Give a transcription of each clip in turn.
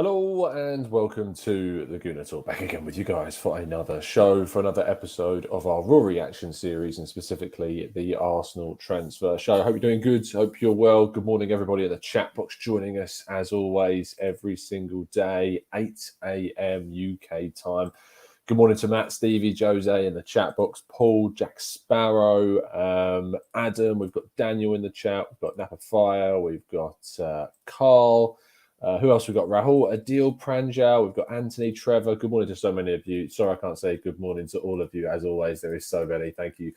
Hello and welcome to the Gooner Talk. Back again with you guys for another show, for another episode of our Raw Reaction series, and specifically the Arsenal transfer show. Hope you're doing good. Hope you're well. Good morning, everybody in the chat box joining us as always every single day, 8 a.m. UK time. Good morning to Matt, Stevie, Jose in the chat box, Paul, Jack Sparrow, Adam. We've got Daniel in the chat. We've got Napa Fire. We've got Carl. Who else we've got? Rahul, Adil, Pranjal. We've got Anthony, Trevor. Good morning to so many of you. Sorry I can't say good morning to all of you. As always, there is so many. Thank you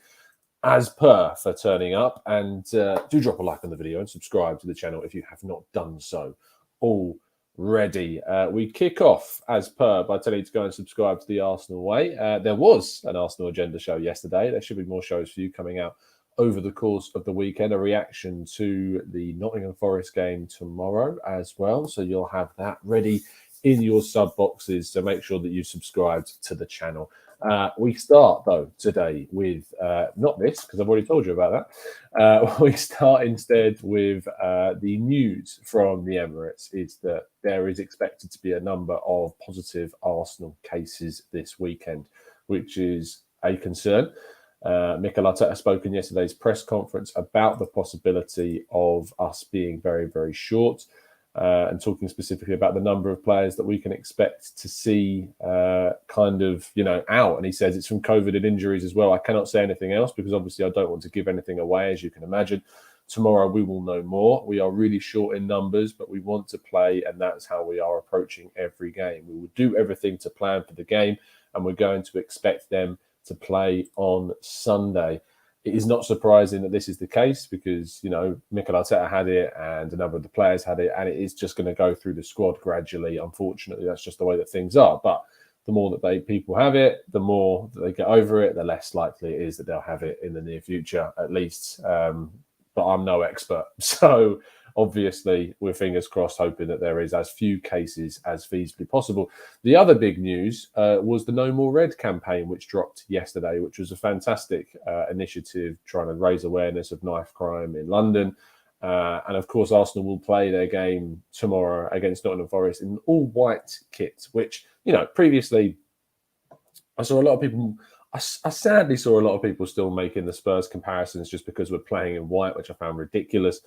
as per for turning up. And do drop a like on the video and subscribe to the channel if you have not done so already. We kick off as per by telling you to go and subscribe to the Arsenal Way. There was an Arsenal Agenda show yesterday. There should be more shows for you coming out over the course of the weekend, a reaction to the Nottingham Forest game tomorrow as well. So you'll have that ready in your sub boxes. So make sure that you subscribed to the channel. We start, though, today with not this, because I've already told you about that. We start instead with the news from the Emirates is that there is expected to be a number of positive Arsenal cases this weekend, which is a concern. Mikel Arteta spoke in yesterday's press conference about the possibility of us being very, very short and talking specifically about the number of players that we can expect to see out. And he says it's from COVID and injuries as well. I cannot say anything else because obviously I don't want to give anything away, as you can imagine. Tomorrow we will know more. We are really short in numbers, but we want to play, and that's how we are approaching every game. We will do everything to plan for the game, and we're going to expect them to play on Sunday. It is not surprising that this is the case because, Mikel Arteta had it and a number of the players had it, and it is just going to go through the squad gradually. Unfortunately, that's just the way that things are. But the more that people have it, the more that they get over it, the less likely it is that they'll have it in the near future, at least. But I'm no expert. So obviously, we're fingers crossed, hoping that there is as few cases as feasibly possible. The other big news was the No More Red campaign, which dropped yesterday, which was a fantastic initiative trying to raise awareness of knife crime in London. And of course, Arsenal will play their game tomorrow against Nottingham Forest in all white kit, which, previously I saw a lot of people. I sadly saw a lot of people still making the Spurs comparisons just because we're playing in white, which I found ridiculous.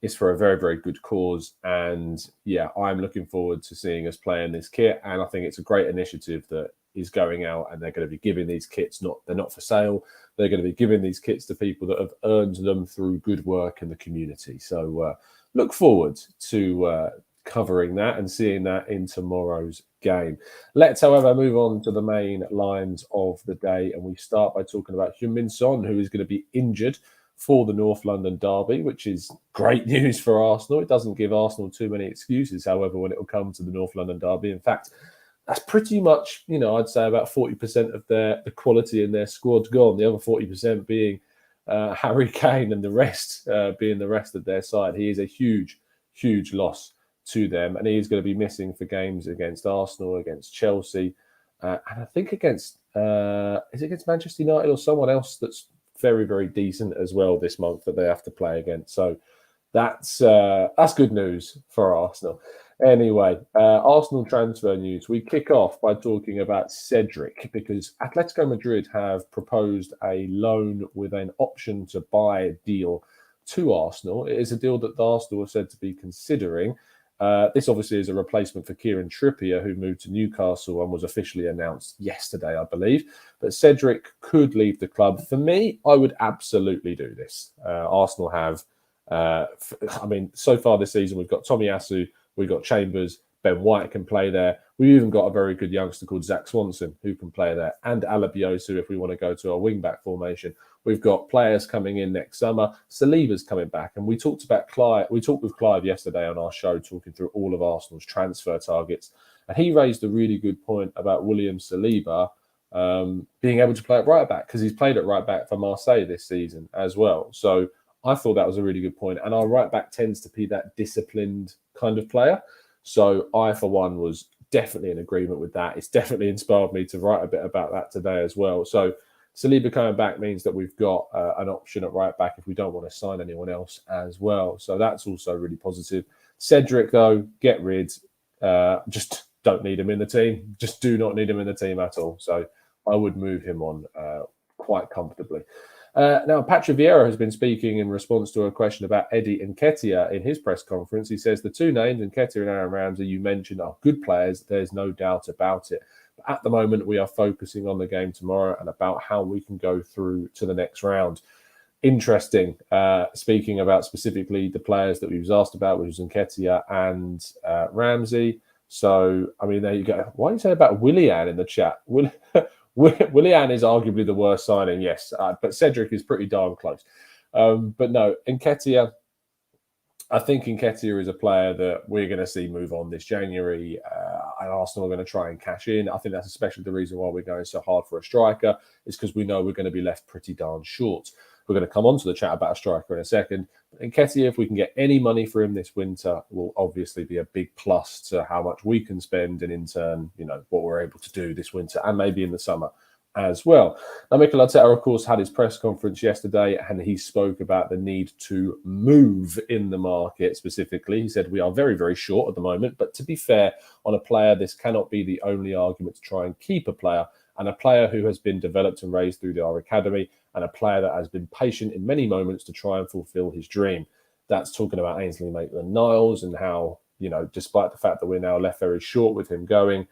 It's for a very, very good cause. And yeah, I'm looking forward to seeing us play in this kit. And I think it's a great initiative that is going out, and they're going to be giving these kits, they're not for sale. They're going to be giving these kits to people that have earned them through good work in the community. So look forward to covering that and seeing that in tomorrow's game. Let's, however, move on to the main lines of the day. And we start by talking about Heung-min Son, who is going to be injured for the North London derby, which is great news for Arsenal. It doesn't give Arsenal too many excuses, however, when it will come to the North London derby. In fact, that's pretty much, I'd say about 40% of the quality in their squad gone. The other 40% being Harry Kane, and the rest being the rest of their side. He is a huge, huge loss to them, and he's going to be missing for games against Arsenal, against Chelsea, and I think against Manchester United or someone else that's very, very decent as well this month that they have to play against. So that's good news for Arsenal. Anyway, Arsenal transfer news. We kick off by talking about Cedric because Atletico Madrid have proposed a loan with an option to buy deal to Arsenal. It is a deal that Arsenal are said to be considering. This obviously is a replacement for Kieran Trippier, who moved to Newcastle and was officially announced yesterday, I believe. But Cedric could leave the club. For me, I would absolutely do this. Arsenal have, so far this season, we've got Tomiyasu, we've got Chambers, Ben White can play there. We've even got a very good youngster called Zach Swanson who can play there, and Alabiosu if we want to go to our wing-back formation. We've got players coming in next summer. Saliba's coming back. And we talked about Clive. We talked with Clive yesterday on our show, talking through all of Arsenal's transfer targets. And he raised a really good point about William Saliba being able to play at right back, because he's played at right back for Marseille this season as well. So I thought that was a really good point. And our right back tends to be that disciplined kind of player. So I, for one, was definitely in agreement with that. It's definitely inspired me to write a bit about that today as well. So Saliba coming back means that we've got an option at right back if we don't want to sign anyone else as well. So that's also really positive. Cedric, though, get rid. Just don't need him in the team. Just do not need him in the team at all. So I would move him on quite comfortably. Now, Patrick Vieira has been speaking in response to a question about Eddie Nketiah in his press conference. He says the two names, Nketiah and Aaron Ramsey, you mentioned, are good players. There's no doubt about it. But at the moment, we are focusing on the game tomorrow and about how we can go through to the next round. Interesting, speaking about specifically the players that we was asked about, which was Nketiah and Ramsey. So, I mean, there you go. Why do you say about Willian in the chat? Willian is arguably the worst signing, yes, but Cedric is pretty darn close. But no, Nketiah, I think Nketiah is a player that we're going to see move on this January. And Arsenal are going to try and cash in. I think that's especially the reason why we're going so hard for a striker, is because we know we're going to be left pretty darn short. We're going to come on to the chat about a striker in a second. But Nketiah, if we can get any money for him this winter, will obviously be a big plus to how much we can spend, and in turn, what we're able to do this winter and maybe in the summer as well. Now, Mikel Arteta, of course, had his press conference yesterday, and he spoke about the need to move in the market specifically. He said, we are very, very short at the moment, but to be fair, on a player, this cannot be the only argument to try and keep a player, and a player who has been developed and raised through our academy, and a player that has been patient in many moments to try and fulfill his dream. That's talking about Ainsley Maitland-Niles and how, despite the fact that we're now left very short with him going,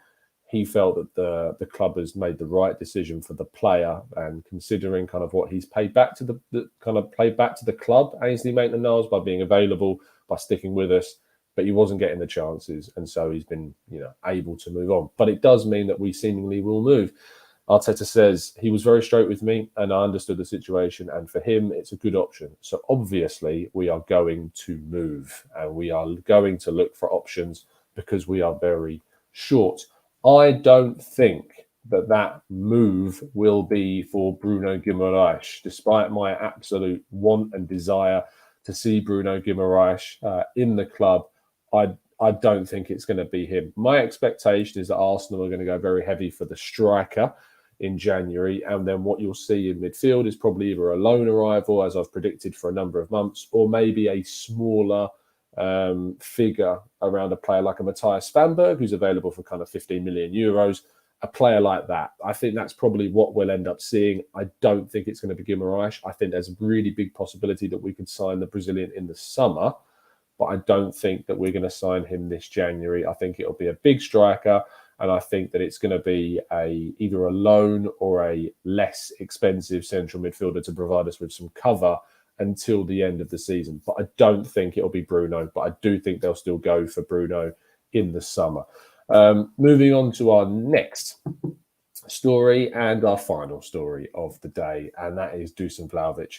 he felt that the club has made the right decision for the player, and considering kind of what he's paid back to the club, Ainsley Maitland-Niles, by being available, by sticking with us, but he wasn't getting the chances, and so he's been able to move on. But it does mean that we seemingly will move. Arteta says he was very straight with me, and I understood the situation, and for him it's a good option. So obviously we are going to move, and we are going to look for options because we are very short. I don't think that move will be for Bruno Guimaraes, despite my absolute want and desire to see Bruno Guimaraes in the club. I don't think it's going to be him. My expectation is that Arsenal are going to go very heavy for the striker in January, and then what you'll see in midfield is probably either a loan arrival, as I've predicted for a number of months, or maybe a smaller figure around a player like a Matthias Svanberg, who's available for kind of 15 million euros, a player like that. I think that's probably what we'll end up seeing. I don't think it's going to be Guimaraes. I think there's a really big possibility that we could sign the Brazilian in the summer, but I don't think that we're going to sign him this January. I think it'll be a big striker, and I think that it's going to be either a loan or a less expensive central midfielder to provide us with some cover until the end of the season. But I don't think it'll be Bruno, but I do think they'll still go for Bruno in the summer. Moving on to our next story and our final story of the day, and that is Dusan Vlahovic.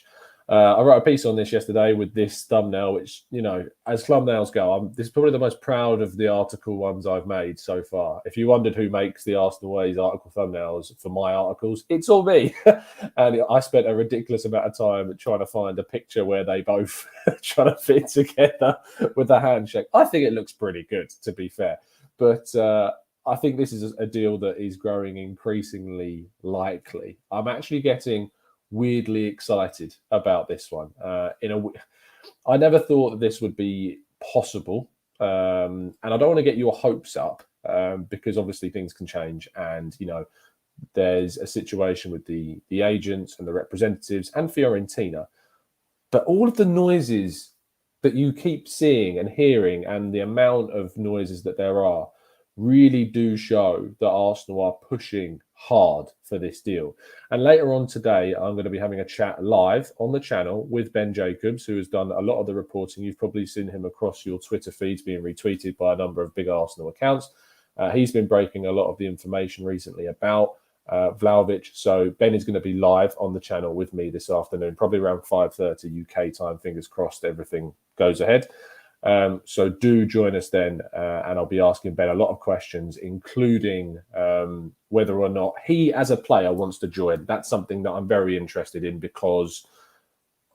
I wrote a piece on this yesterday with this thumbnail, which, as thumbnails go, this is probably the most proud of the article ones I've made so far. If you wondered who makes the Arsenal Ways article thumbnails for my articles, it's all me. And I spent a ridiculous amount of time trying to find a picture where they both trying to fit together with a handshake. I think it looks pretty good, to be fair. But I think this is a deal that is growing increasingly likely. I'm actually getting weirdly excited about this one. I never thought that this would be possible, and I don't want to get your hopes up because obviously things can change, and there's a situation with the agents and the representatives and Fiorentina. But all of the noises that you keep seeing and hearing, and the amount of noises that there are, really do show that Arsenal are pushing hard for this deal. And later on today, I'm going to be having a chat live on the channel with Ben Jacobs, who has done a lot of the reporting. You've probably seen him across your Twitter feeds being retweeted by a number of big Arsenal accounts. He's been breaking a lot of the information recently about Vlahovic. So Ben is going to be live on the channel with me this afternoon, probably around 5:30 UK time. Fingers crossed everything goes ahead. So do join us then, and I'll be asking Ben a lot of questions, including whether or not he as a player wants to join. That's something that I'm very interested in, because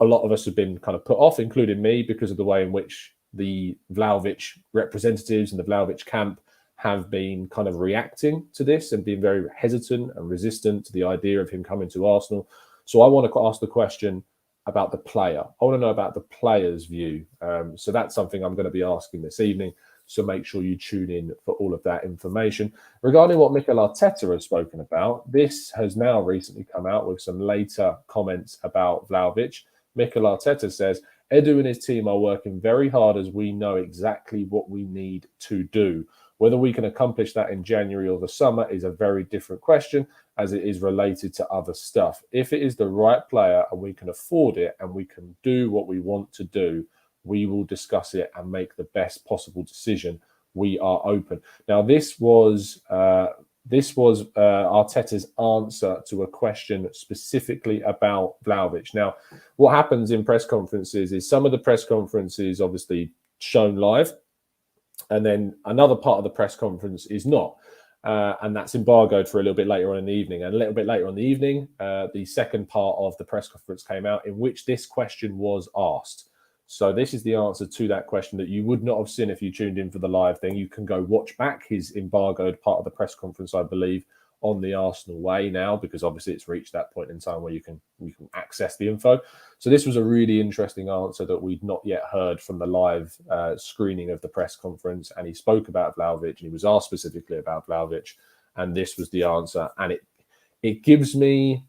a lot of us have been kind of put off, including me, because of the way in which the Vlahovic representatives and the Vlahovic camp have been kind of reacting to this and being very hesitant and resistant to the idea of him coming to Arsenal. So I want to ask the question about the player. I want to know about the player's view. So that's something I'm going to be asking this evening. So make sure you tune in for all of that information. Regarding what Mikel Arteta has spoken about, this has now recently come out with some later comments about Vlahovic. Mikel Arteta says, Edu and his team are working very hard as we know exactly what we need to do. Whether we can accomplish that in January or the summer is a very different question, as it is related to other stuff. If it is the right player and we can afford it and we can do what we want to do, we will discuss it and make the best possible decision. We are open. Now, this was Arteta's answer to a question specifically about Vlahovic. Now, what happens in press conferences is some of the press conferences obviously shown live, and then another part of the press conference is not. And that's embargoed for a little bit later on in the evening. And a little bit later on in the evening, the second part of the press conference came out in which this question was asked. So this is the answer to that question that you would not have seen if you tuned in for the live thing. You can go watch back his embargoed part of the press conference, I believe, on the Arsenal Way now, because obviously it's reached that point in time where you can access the info. So this was a really interesting answer that we'd not yet heard from the live screening of the press conference. And he spoke about Vlahovic, and he was asked specifically about Vlahovic, and this was the answer. And it gives me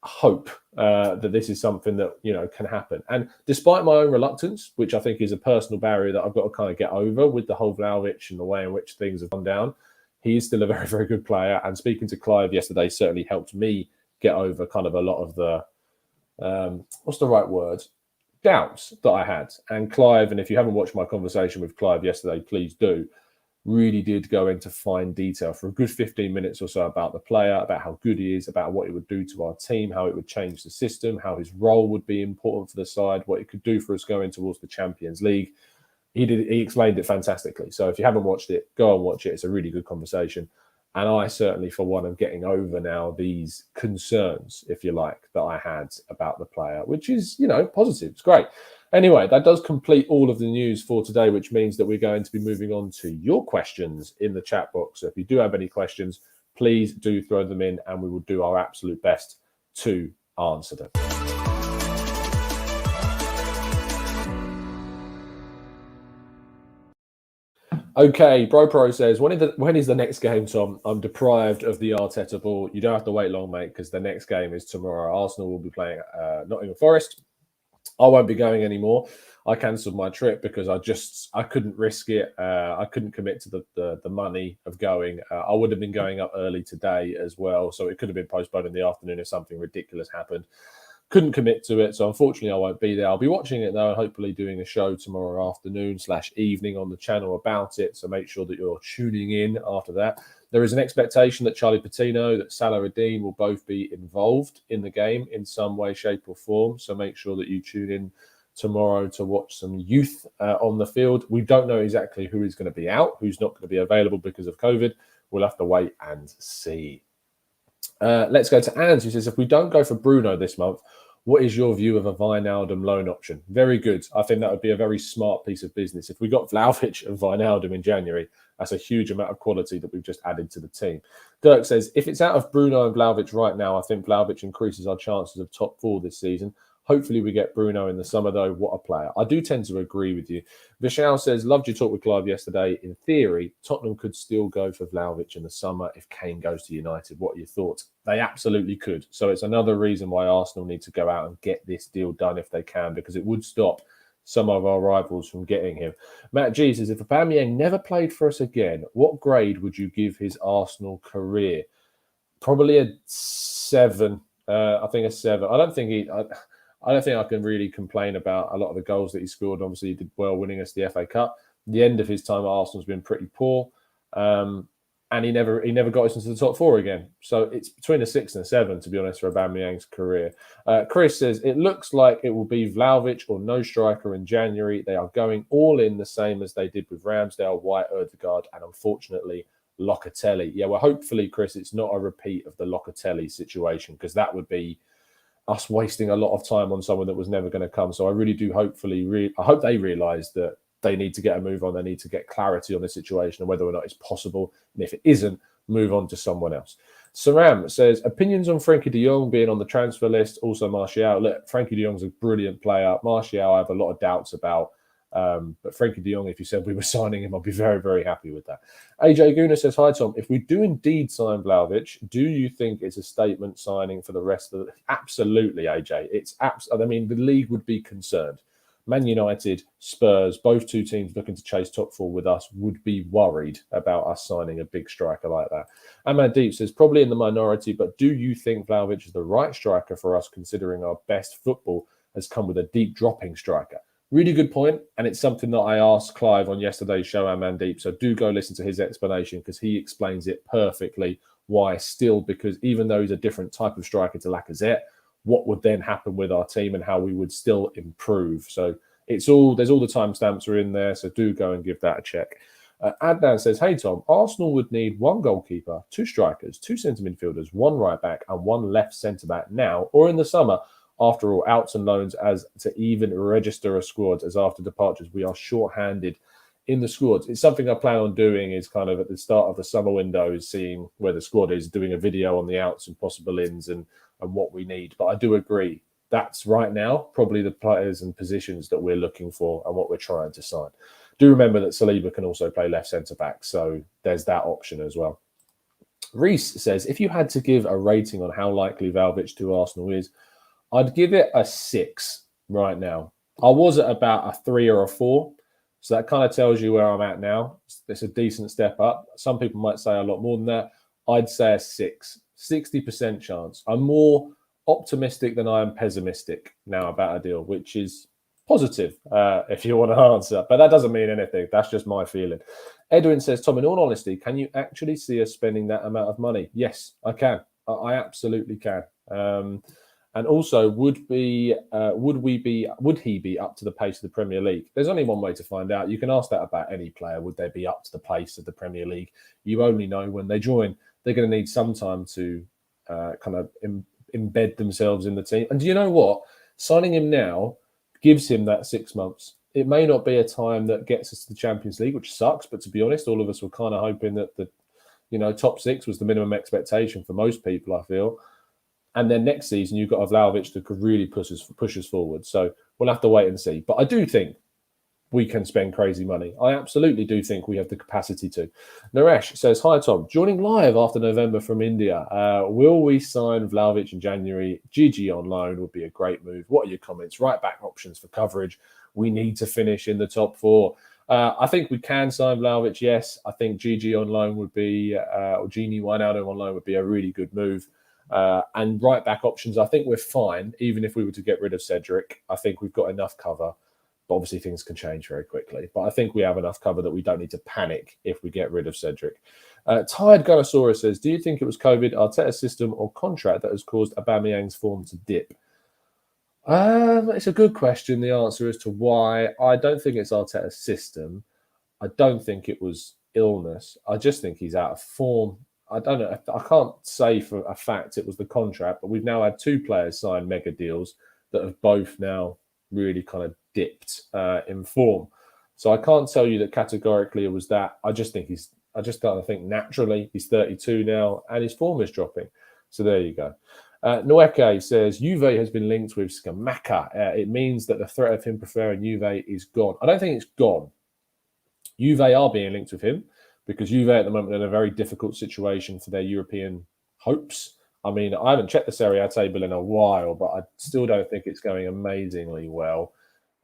hope that this is something that can happen. And despite my own reluctance, which I think is a personal barrier that I've got to kind of get over with the whole Vlahovic and the way in which things have gone down, he is still a very, very good player. And speaking to Clive yesterday certainly helped me get over kind of a lot of the what's the right word? Doubts that I had. And Clive, and if you haven't watched my conversation with Clive yesterday, please do, really did go into fine detail for a good 15 minutes or so about the player, about how good he is, about what it would do to our team, how it would change the system, how his role would be important for the side, what it could do for us going towards the Champions League. He explained it fantastically. So if you haven't watched it, go and watch it. It's a really good conversation. And I certainly, for one, am getting over now these concerns, if you like, that I had about the player, which is, positive. It's great. Anyway, that does complete all of the news for today, which means that we're going to be moving on to your questions in the chat box. So if you do have any questions, please do throw them in and we will do our absolute best to answer them. Okay, BroPro says, when is the next game, Tom? I'm deprived of the Arteta ball. You don't have to wait long, mate, because the next game is tomorrow. Arsenal will be playing Nottingham Forest. I won't be going anymore. I cancelled my trip because I couldn't risk it. I couldn't commit to the money of going. I would have been going up early today as well, so it could have been postponed in the afternoon if something ridiculous happened. Couldn't commit to it, so unfortunately I won't be there. I'll be watching it though, and hopefully doing a show tomorrow afternoon/evening on the channel about it, so make sure that you're tuning in after that. There is an expectation that Charlie Patino, that Salah-Eddin will both be involved in the game in some way, shape or form, so make sure that you tune in tomorrow to watch some youth on the field. We don't know exactly who is going to be out, who's not going to be available because of COVID. We'll have to wait and see. Let's go to Anne, who says, if we don't go for Bruno this month, what is your view of a Wijnaldum loan option? Very good. I think that would be a very smart piece of business. If we got Vlahovic and Wijnaldum in January, that's a huge amount of quality that we've just added to the team. Dirk says, if it's out of Bruno and Vlahovic right now, I think Vlahovic increases our chances of top four this season. Hopefully we get Bruno in the summer, though. What a player. I do tend to agree with you. Vishal says, loved your talk with Clive yesterday. In theory, Tottenham could still go for Vlahovic in the summer if Kane goes to United. What are your thoughts? They absolutely could. So it's another reason why Arsenal need to go out and get this deal done if they can, because it would stop some of our rivals from getting him. Matt G says, if Aubameyang never played for us again, what grade would you give his Arsenal career? Probably a 7. I think a 7. I don't think I can really complain about a lot of the goals that he scored. Obviously, he did well winning us the FA Cup. The end of his time at Arsenal's been pretty poor, and he never got us into the top four again. So it's between a 6 and a 7, to be honest, for Aubameyang's career. Chris says, it looks like it will be Vlahovic or no striker in January. They are going all in the same as they did with Ramsdale, White, Ødegaard, and unfortunately, Locatelli. Yeah, well, hopefully, Chris, it's not a repeat of the Locatelli situation, because that would be us wasting a lot of time on someone that was never going to come. So I really do I hope they realise that they need to get a move on. They need to get clarity on the situation and whether or not it's possible. And if it isn't, move on to someone else. Saram says, opinions on Frankie de Jong being on the transfer list. Also Martial. Look, Frankie de Jong's a brilliant player. Martial, I have a lot of doubts about. But Frankie de Jong, if you said we were signing him, I'd be very, very happy with that. AJ Gooner says, hi, Tom. If we do indeed sign Vlahovic, do you think it's a statement signing for the rest of the... Absolutely, AJ. I mean, the league would be concerned. Man United, Spurs, both two teams looking to chase top four with us would be worried about us signing a big striker like that. Amandeep says, probably in the minority, but do you think Vlahovic is the right striker for us, considering our best football has come with a deep dropping striker? Really good point, and it's something that I asked Clive on yesterday's show, Amandeep, so do go listen to his explanation, because he explains it perfectly why still, because even though he's a different type of striker to Lacazette, what would then happen with our team and how we would still improve. So there's all the timestamps are in there, so do go and give that a check. Adnan says, hey, Tom, Arsenal would need one goalkeeper, two strikers, two centre midfielders, one right back and one left centre back now or in the summer. After all, outs and loans, as to even register a squad, as after departures, we are short-handed in the squads. It's something I plan on doing, is kind of at the start of the summer window, seeing where the squad is, doing a video on the outs and possible ins and what we need. But I do agree, that's right now probably the players and positions that we're looking for and what we're trying to sign. Do remember that Saliba can also play left centre-back, so there's that option as well. Reese says, if you had to give a rating on how likely Vlahovic to Arsenal is, I'd give it a 6 right now. I was at about a 3 or a 4. So that kind of tells you where I'm at now. It's a decent step up. Some people might say a lot more than that. I'd say a 6. 60% chance. I'm more optimistic than I am pessimistic now about a deal, which is positive if you want to answer. But that doesn't mean anything. That's just my feeling. Edwin says, Tom, in all honesty, can you actually see us spending that amount of money? Yes, I can. I absolutely can. And also, would he be up to the pace of the Premier League? There's only one way to find out. You can ask that about any player. Would they be up to the pace of the Premier League? You only know when they join. They're going to need some time to kind of embed themselves in the team. And do you know what? Signing him now gives him that 6 months. It may not be a time that gets us to the Champions League, which sucks. But to be honest, all of us were kind of hoping that the top 6 was the minimum expectation for most people, I feel. And then next season, you've got a Vlahovic that could really push us forward. So we'll have to wait and see. But I do think we can spend crazy money. I absolutely do think we have the capacity to. Naresh says, hi, Tom. Joining live after November from India. Will we sign Vlahovic in January? GG on loan would be a great move. What are your comments? Right back options for coverage. We need to finish in the top 4. I think we can sign Vlahovic, yes. I think GG on loan would be, or Gini Wijnaldum on loan would be a really good move. And right back options, I think we're fine, even if we were to get rid of Cedric. I think we've got enough cover. But obviously, things can change very quickly. But I think we have enough cover that we don't need to panic if we get rid of Cedric. Tired Gunnosaurus says, do you think it was COVID, Arteta's system or contract that has caused Aubameyang's form to dip? It's a good question. The answer as to why. I don't think it's Arteta's system. I don't think it was illness. I just think he's out of form. I don't know. I can't say for a fact it was the contract, but we've now had 2 players sign mega deals that have both now really kind of dipped in form. So I can't tell you that categorically it was that. I just think naturally he's 32 now and his form is dropping. So there you go. Noeke says, Juve has been linked with Scamacca. It means that the threat of him preferring Juve is gone. I don't think it's gone. Juve are being linked with him, because Juve at the moment are in a very difficult situation for their European hopes. I mean, I haven't checked the Serie A table in a while, but I still don't think it's going amazingly well.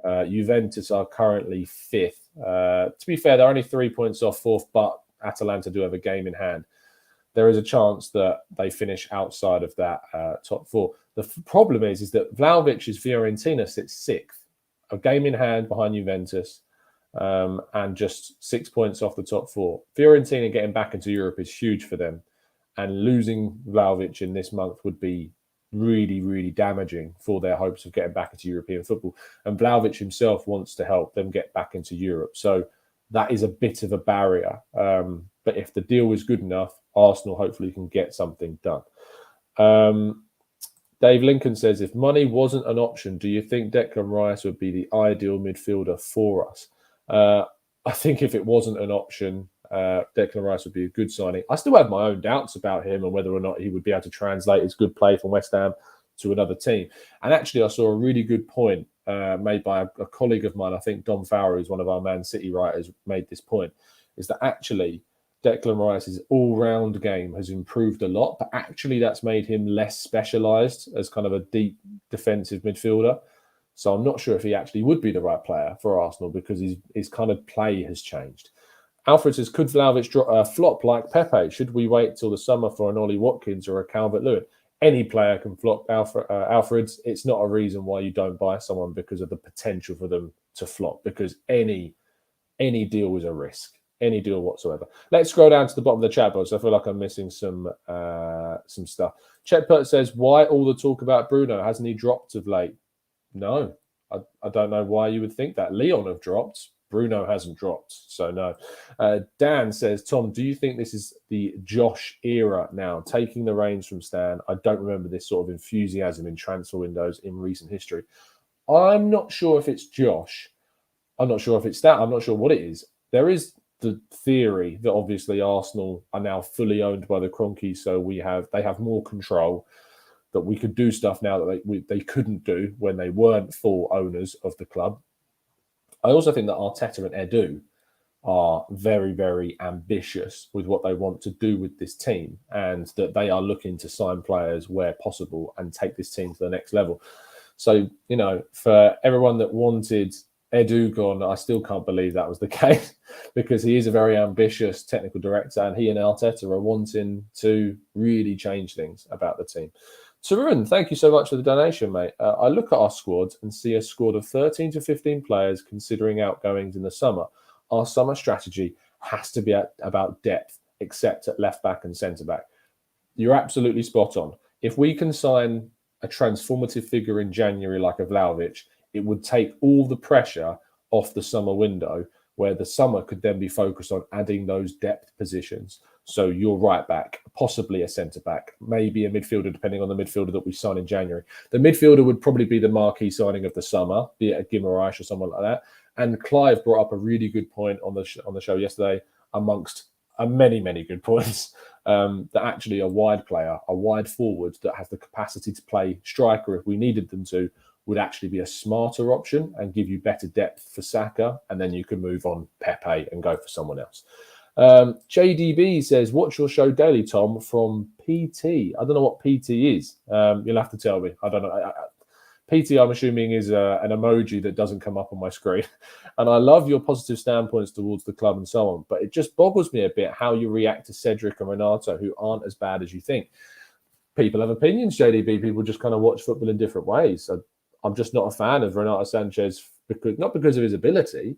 Juventus are currently 5th. To be fair, they're only 3 points off 4th, but Atalanta do have a game in hand. There is a chance that they finish outside of that top 4. The problem is that Vlahovic's Fiorentina sits 6th, a game in hand behind Juventus. And just 6 points off the top 4. Fiorentina getting back into Europe is huge for them. And losing Vlahovic in this month would be really, really damaging for their hopes of getting back into European football. And Vlahovic himself wants to help them get back into Europe. So that is a bit of a barrier. But if the deal is good enough, Arsenal hopefully can get something done. Dave Lincoln says, if money wasn't an option, do you think Declan Rice would be the ideal midfielder for us? I think if it wasn't an option, Declan Rice would be a good signing. I still have my own doubts about him and whether or not he would be able to translate his good play from West Ham to another team. And actually, I saw a really good point made by a colleague of mine. I think Dom Fowler, who's one of our Man City writers, made this point, is that actually Declan Rice's all-round game has improved a lot, but actually that's made him less specialised as kind of a deep defensive midfielder. So I'm not sure if he actually would be the right player for Arsenal because his kind of play has changed. Alfred says, could Vlahovic flop like Pepe? Should we wait till the summer for an Ollie Watkins or a Calvert-Lewin? Any player can flop, Alfred's. It's not a reason why you don't buy someone because of the potential for them to flop, because any deal is a risk. Any deal whatsoever. Let's scroll down to the bottom of the chat box. I feel like I'm missing some stuff. Chetpert says, why all the talk about Bruno? Hasn't he dropped of late? No, I don't know why you would think that. Leon have dropped. Bruno hasn't dropped. So no. Dan says, Tom, do you think this is the Josh era now, taking the reins from Stan? I don't remember this sort of enthusiasm in transfer windows in recent history. I'm not sure if it's Josh. I'm not sure if it's that. I'm not sure what it is. There is the theory that obviously Arsenal are now fully owned by the Kroenkes, so they have more control, that we could do stuff now that they couldn't do when they weren't full owners of the club. I also think that Arteta and Edu are very, very ambitious with what they want to do with this team, and that they are looking to sign players where possible and take this team to the next level. So, for everyone that wanted Edu gone, I still can't believe that was the case, because he is a very ambitious technical director, and he and Arteta are wanting to really change things about the team. Tarun, thank you so much for the donation, mate. I look at our squad and see a squad of 13 to 15 players considering outgoings in the summer. Our summer strategy has to be about depth, except at left back and centre back. You're absolutely spot on. If we can sign a transformative figure in January like a Vlahovic, it would take all the pressure off the summer window, where the summer could then be focused on adding those depth positions. So your right back, possibly a centre back, maybe a midfielder, depending on the midfielder that we sign in January. The midfielder would probably be the marquee signing of the summer, be it a Guimaraes or someone like that. And Clive brought up a really good point on the show yesterday, amongst many, many good points, that actually a wide player, a wide forward that has the capacity to play striker if we needed them to, would actually be a smarter option and give you better depth for Saka, and then you can move on Pepe and go for someone else. JDB says, watch your show daily, Tom, from PT. I don't know what PT is. You'll have to tell me. I don't know. PT, I'm assuming, is an emoji that doesn't come up on my screen. And I love your positive standpoints towards the club and so on, but it just boggles me a bit how you react to Cedric and Renato, who aren't as bad as you think. People have opinions, JDB. People just kind of watch football in different ways. So I'm just not a fan of Renato Sanchez, not because of his ability.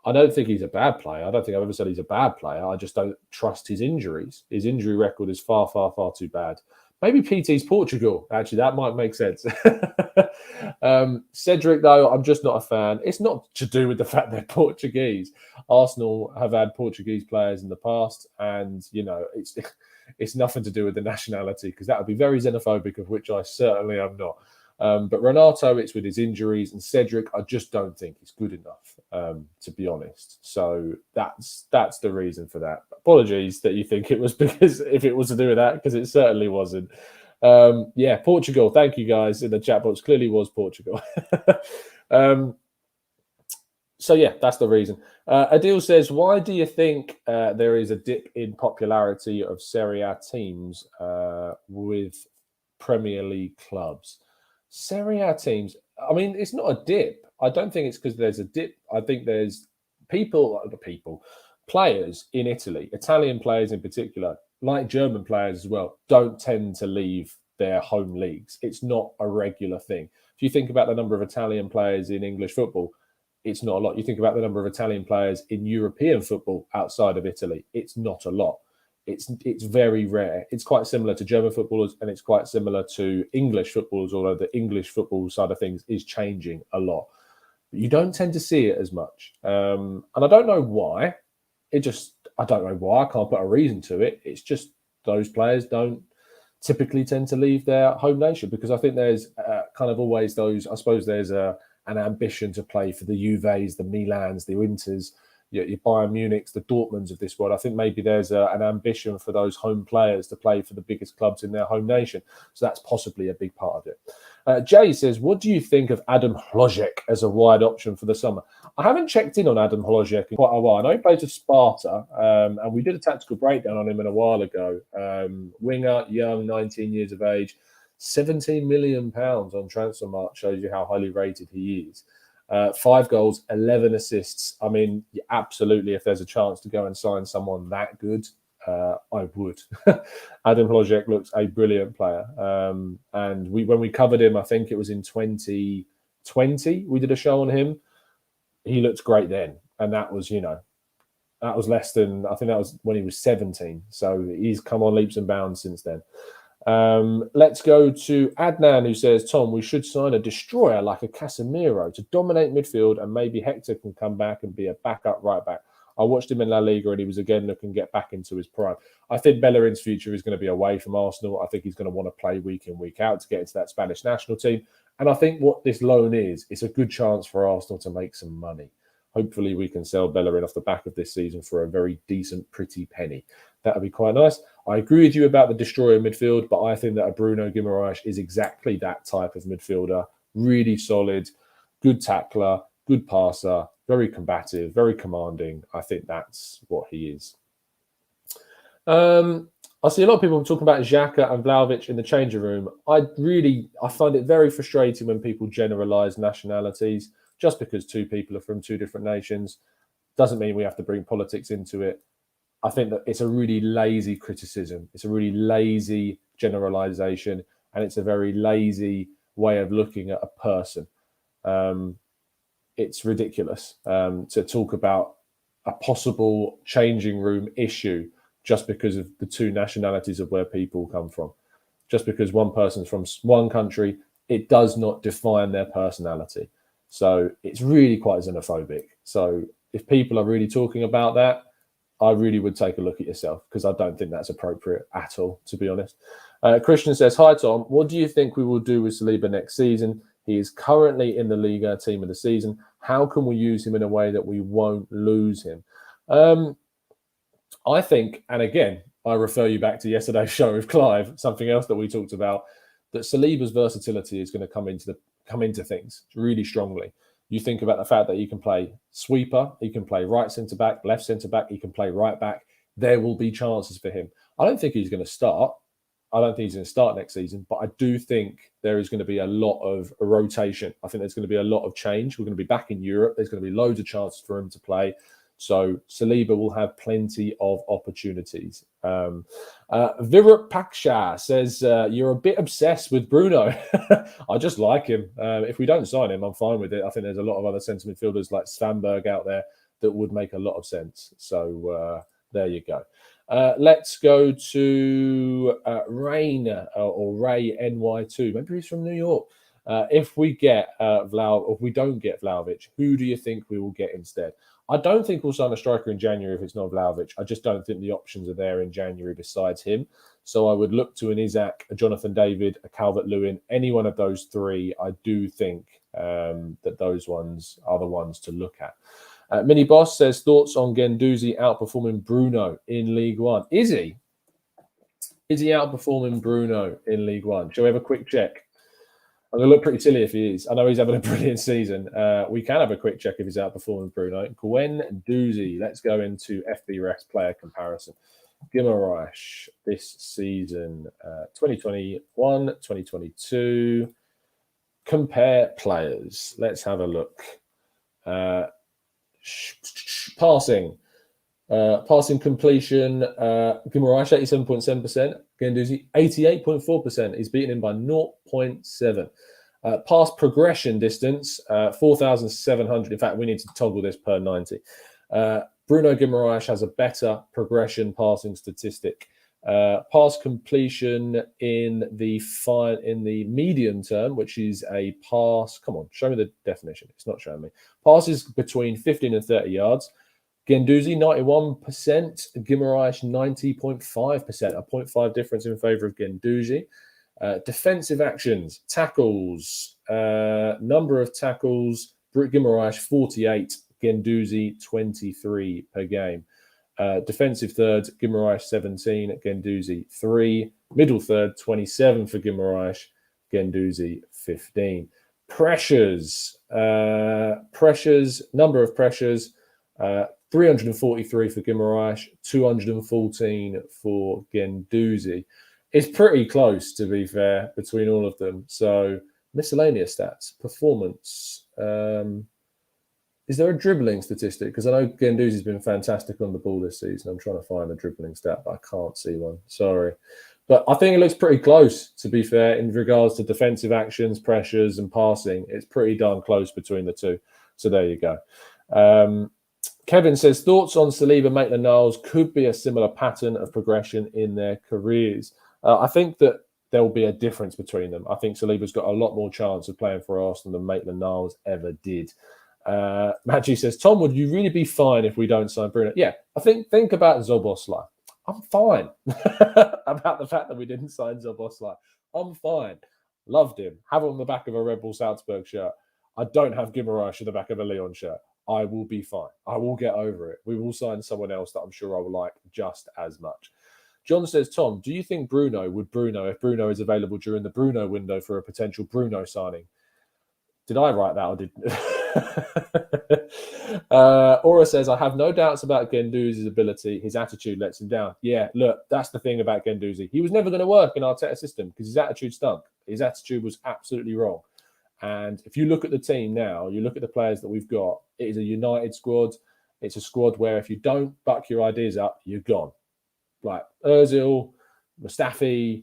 I don't think he's a bad player. I don't think I've ever said he's a bad player. I just don't trust his injuries. His injury record is far, far, far too bad. Maybe PT's Portugal. Actually, that might make sense. Cedric, though, I'm just not a fan. It's not to do with the fact they're Portuguese. Arsenal have had Portuguese players in the past, and, it's nothing to do with the nationality, because that would be very xenophobic, of which I certainly am not. But Renato, it's with his injuries, and Cedric, I just don't think he's good enough, to be honest. So that's the reason for that. Apologies that you think it was because if it was to do with that, because it certainly wasn't. Portugal. Thank you guys in the chat box. Clearly was Portugal. That's the reason. Adil says, why do you think there is a dip in popularity of Serie A teams with Premier League clubs? Serie A teams, I mean, it's not a dip. I don't think it's because there's a dip. I think there's players in Italy, Italian players in particular, like German players as well, don't tend to leave their home leagues. It's not a regular thing. If you think about the number of Italian players in English football, it's not a lot. You think about the number of Italian players in European football outside of Italy, it's not a lot. It's very rare. It's quite similar to German footballers, and it's quite similar to English footballers, although the English football side of things is changing a lot. But you don't tend to see it as much. And I don't know why. I don't know why. I can't put a reason to it. It's just those players don't typically tend to leave their home nation, because I think there's kind of always those, I suppose there's an ambition to play for the Juves, the Milans, the Inters, your Bayern Munichs, the Dortmunds of this world. I think maybe there's an ambition for those home players to play for the biggest clubs in their home nation. So that's possibly a big part of it. Jay says, what do you think of Adam Hložek as a wide option for the summer? I haven't checked in on Adam Hložek in quite a while. I know he plays with Sparta, and we did a tactical breakdown on him a while ago. Winger, young, 19 years of age, £17 million on Transfermarkt shows you how highly rated he is. 5 goals, 11 assists. I mean, absolutely, if there's a chance to go and sign someone that good, I would. Adam Hložek looks a brilliant player. And when we covered him, I think it was in 2020, we did a show on him. He looked great then. And that was, that was less than, I think that was when he was 17. So he's come on leaps and bounds since then. Let's go to Adnan, who says, Tom, we should sign a destroyer like a Casemiro to dominate midfield, and maybe Hector can come back and be a backup right back. I watched him in La Liga and he was again looking to get back into his prime. I think Bellerin's future is going to be away from Arsenal. I think he's going to want to play week in, week out to get into that Spanish national team. And I think what this loan is, it's a good chance for Arsenal to make some money. Hopefully we can sell Bellerin off the back of this season for a very decent, pretty penny. That would be quite nice. I agree with you about the destroyer midfield, but I think that a Bruno Guimaraes is exactly that type of midfielder. Really solid, good tackler, good passer, very combative, very commanding. I think that's what he is. I see a lot of people talking about Xhaka and Vlahovic in the changing room. I find it very frustrating when people generalise nationalities. Just because 2 people are from 2 different nations doesn't mean we have to bring politics into it. I think that it's a really lazy criticism. It's a really lazy generalization, and it's a very lazy way of looking at a person. It's ridiculous to talk about a possible changing room issue just because of the 2 nationalities of where people come from. Just because one person's from one country, it does not define their personality. So it's really quite xenophobic. So if people are really talking about that, I really would take a look at yourself, because I don't think that's appropriate at all, to be honest. Christian says, hi, Tom. What do you think we will do with Saliba next season? He is currently in the Liga team of the season. How can we use him in a way that we won't lose him? I think, and again, I refer you back to yesterday's show with Clive, something else that we talked about, that Saliba's versatility is going to come into things really strongly. You think about the fact that he can play sweeper, he can play right centre-back, left centre-back, he can play right back. There will be chances for him. I don't think he's going to start. I don't think he's going to start next season, but I do think there is going to be a lot of rotation. I think there's going to be a lot of change. We're going to be back in Europe. There's going to be loads of chances for him to play. So Saliba will have plenty of opportunities. Virat Paksha says, you're a bit obsessed with Bruno. I just like him. If we don't sign him, I'm fine with it. I think there's a lot of other centre midfielders like Svanberg out there that would make a lot of sense. So there you go. Let's go to Rain or Ray NY2. Maybe he's from New York. If we get if we don't get Vlahovic, who do you think we will get instead? I don't think we'll sign a striker in January if it's not Vlahovic. I just don't think the options are there in January besides him. So I would look to an Isaac, a Jonathan David, a Calvert-Lewin, any one of those 3. I do think that those ones are the ones to look at. Mini Boss says, thoughts on Guendouzi outperforming Bruno in League One? Is he? Is he outperforming Bruno in League One? Shall we have a quick check? I'm going to look pretty silly if he is. I know he's having a brilliant season. We can have a quick check if he's outperforming Bruno. Guendouzi. Let's go into FBref player comparison. Guimaraes this season, 2021, 2022. Compare players. Let's have a look. Passing. Passing completion, Guimaraes 87.7%, Guendouzi 88.4%. He's beaten him by 0.7. Pass progression distance, 4,700. In fact, we need to toggle this per 90. Bruno Guimaraes has a better progression passing statistic. Pass completion in the medium term, which is a pass. Come on, show me the definition. It's not showing me. Passes between 15 and 30 yards. Guendouzi 91%, Guimaraes 90.5%, a 0.5 difference in favour of Guendouzi. Defensive actions, tackles, number of tackles, Guimaraes 48, Guendouzi 23 per game. Defensive third, Guimaraes 17, Guendouzi 3. Middle third, 27 for Guimaraes, Guendouzi 15. Pressures, number of pressures, 343 for Guimaraes, 214 for Guendouzi. It's pretty close, to be fair, between all of them. So miscellaneous stats, performance. Is there a dribbling statistic? Because I know Guendouzi's been fantastic on the ball this season. I'm trying to find a dribbling stat, but I can't see one. Sorry. But I think it looks pretty close, to be fair, in regards to defensive actions, pressures, and passing. It's pretty darn close between the two. So there you go. Kevin says, thoughts on Saliba, Maitland-Niles could be a similar pattern of progression in their careers. I think that there will be a difference between them. I think Saliba's got a lot more chance of playing for Arsenal than Maitland-Niles ever did. Maggie says, Tom, would you really be fine if we don't sign Bruno? Yeah, I think about Szoboszlai. I'm fine about the fact that we didn't sign Szoboszlai. I'm fine. Loved him. Have him on the back of a Red Bull Salzburg shirt. I don't have Guimaraes on the back of a Lyon shirt. I will be fine. I will get over it. We will sign someone else that I'm sure I will like just as much. John says, Tom, do you think if Bruno is available during the Bruno window for a potential Bruno signing? Did I write that or did Aura says, I have no doubts about Guendouzi's ability. His attitude lets him down. Yeah, look, that's the thing about Guendouzi. He was never going to work in Arteta's system because his attitude stunk. His attitude was absolutely wrong. And if you look at the team now, you look at the players that we've got, it is a united squad. It's a squad where if you don't buck your ideas up, you're gone. Like Ozil, Mustafi,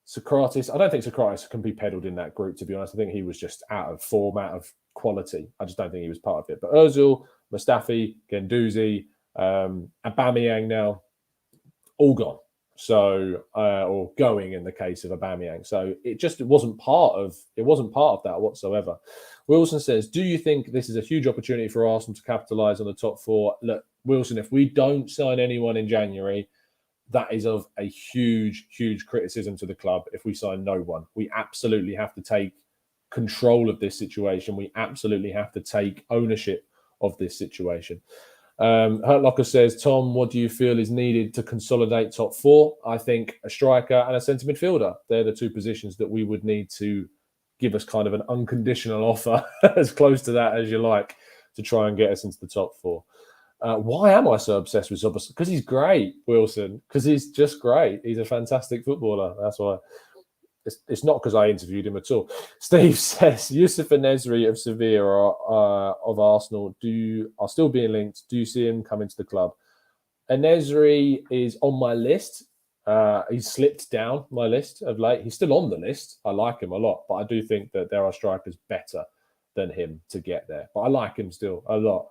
Socrates. I don't think Socrates can be peddled in that group, to be honest. I think he was just out of form, out of quality. I just don't think he was part of it. But Ozil, Mustafi, Guendouzi, Aubameyang now, all gone. So, or going in the case of Aubameyang. So it wasn't part of that whatsoever. Wilson says, do you think this is a huge opportunity for Arsenal to capitalise on the top four? Look, Wilson, if we don't sign anyone in January, that is of a huge, huge criticism to the club if we sign no one. We absolutely have to take control of this situation. We absolutely have to take ownership of this situation. Hurtlocker says, Tom, what do you feel is needed to consolidate top four? I think a striker and a centre midfielder. They're the two positions that we would need to give us kind of an unconditional offer, as close to that as you like, to try and get us into the top four. Why am I so obsessed with Szoboszlai? Because he's great, Wilson. Because he's just great. He's a fantastic footballer. That's why. It's not because I interviewed him at all. Steve says, Youssef Enesri of Sevilla of Arsenal are still being linked. Do you see him coming to the club? Enesri is on my list. He's slipped down my list of late. He's still on the list. I like him a lot, but I do think that there are strikers better than him to get there. But I like him still a lot.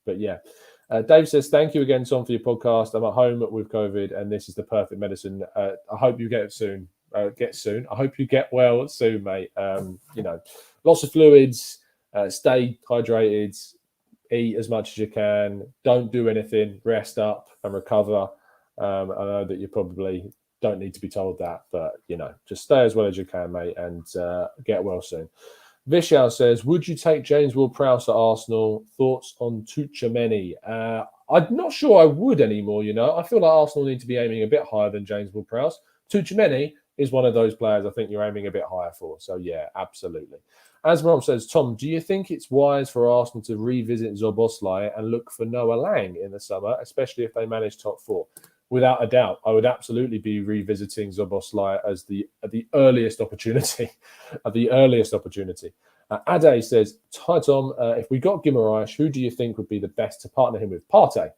But yeah. Dave says, thank you again, Tom, for your podcast. I'm at home with COVID, and this is the perfect medicine. I hope you get it soon. I hope you get well soon, mate. Lots of fluids, stay hydrated, eat as much as you can. Don't do anything, rest up and recover. I know that you probably don't need to be told that, but, just stay as well as you can, mate, and get well soon. Vishal says, would you take James Ward-Prowse at Arsenal? Thoughts on Tchouaméni? I'm not sure I would anymore, I feel like Arsenal need to be aiming a bit higher than James Ward-Prowse. Tchouaméni is one of those players I think you're aiming a bit higher for. So, yeah, absolutely. Asmar says, Tom, do you think it's wise for Arsenal to revisit Szoboszlai and look for Noah Lang in the summer, especially if they manage top four? Without a doubt, I would absolutely be revisiting Szoboszlai as the earliest opportunity. Ade says, hi, Tom, if we got Guimaraes, who do you think would be the best to partner him with? Partey.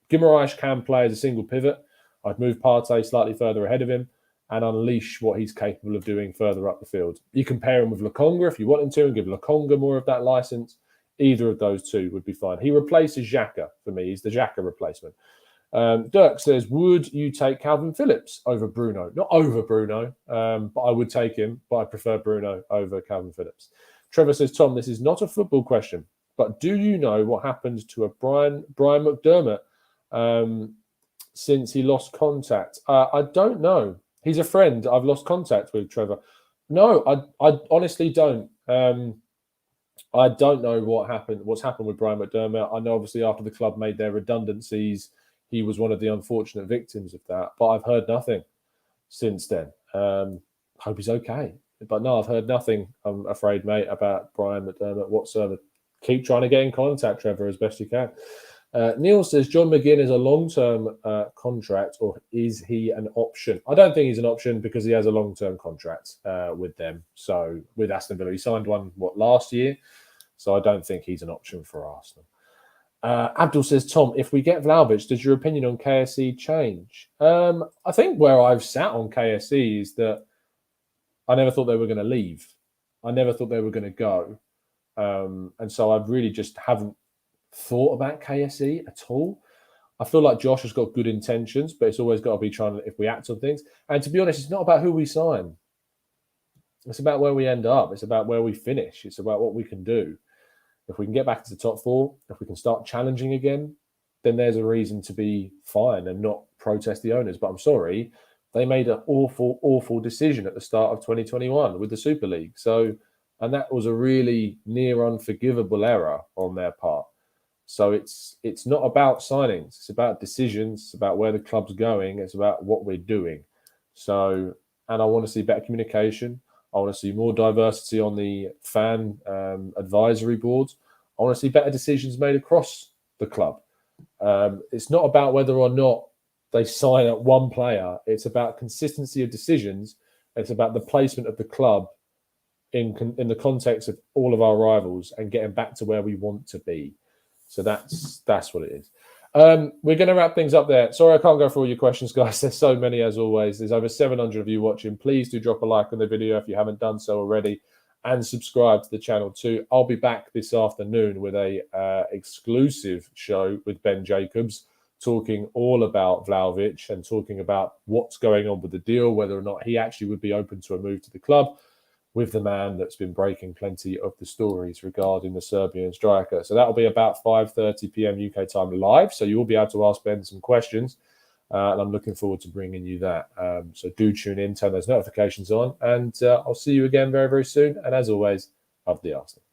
Guimaraes can play as a single pivot. I'd move Partey slightly further ahead of him and unleash what he's capable of doing further up the field. You can pair him with Lokonga if you want him to and give Lokonga more of that license. Either of those two would be fine. He replaces Xhaka for me. He's the Xhaka replacement. Dirk says, would you take Calvin Phillips over Bruno? Not over Bruno, but I would take him, but I prefer Bruno over Calvin Phillips. Trevor says, Tom, this is not a football question, but do you know what happened to a Brian McDermott since he lost contact? I don't know. He's a friend I've lost contact with, Trevor. No, I honestly don't. I don't know what's happened with Brian McDermott. I know obviously after the club made their redundancies, he was one of the unfortunate victims of that. But I've heard nothing since then. Hope he's okay. But no, I've heard nothing, I'm afraid, mate, about Brian McDermott whatsoever. Keep trying to get in contact, Trevor, as best you can. Neil says, John McGinn is a long-term contract, or is he an option? I don't think he's an option because he has a long-term contract with them. So with Aston Villa, he signed one, last year? So I don't think he's an option for Arsenal. Abdul says, Tom, if we get Vlahovic, does your opinion on KSE change? I think where I've sat on KSE is that I never thought they were going to leave. I never thought they were going to go. And so I really just haven't thought about KSE at all. I feel like Josh has got good intentions, but it's always got to be trying to, if we act on things. And to be honest, it's not about who we sign. It's about where we end up. It's about where we finish. It's about what we can do. If we can get back to the top four, if we can start challenging again, then there's a reason to be fine and not protest the owners. But I'm sorry, they made an awful, awful decision at the start of 2021 with the Super League. And that was a really near unforgivable error on their part. So it's not about signings. It's about decisions. It's about where the club's going. It's about what we're doing. And I want to see better communication. I want to see more diversity on the fan advisory boards. I want to see better decisions made across the club. It's not about whether or not they sign up one player. It's about consistency of decisions. It's about the placement of the club in the context of all of our rivals and getting back to where we want to be. So that's what it is. We're going to wrap things up there. Sorry, I can't go through all your questions, guys. There's so many, as always. There's over 700 of you watching. Please do drop a like on the video if you haven't done so already, and subscribe to the channel too. I'll be back this afternoon with a exclusive show with Ben Jacobs, talking all about Vlahovic and talking about what's going on with the deal, whether or not he actually would be open to a move to the club, with the man that's been breaking plenty of the stories regarding the Serbian striker. So that'll be about 5:30 p.m. UK time live. So you'll be able to ask Ben some questions. And I'm looking forward to bringing you that. So do tune in, turn those notifications on. And I'll see you again very, very soon. And as always, up the Arsenal.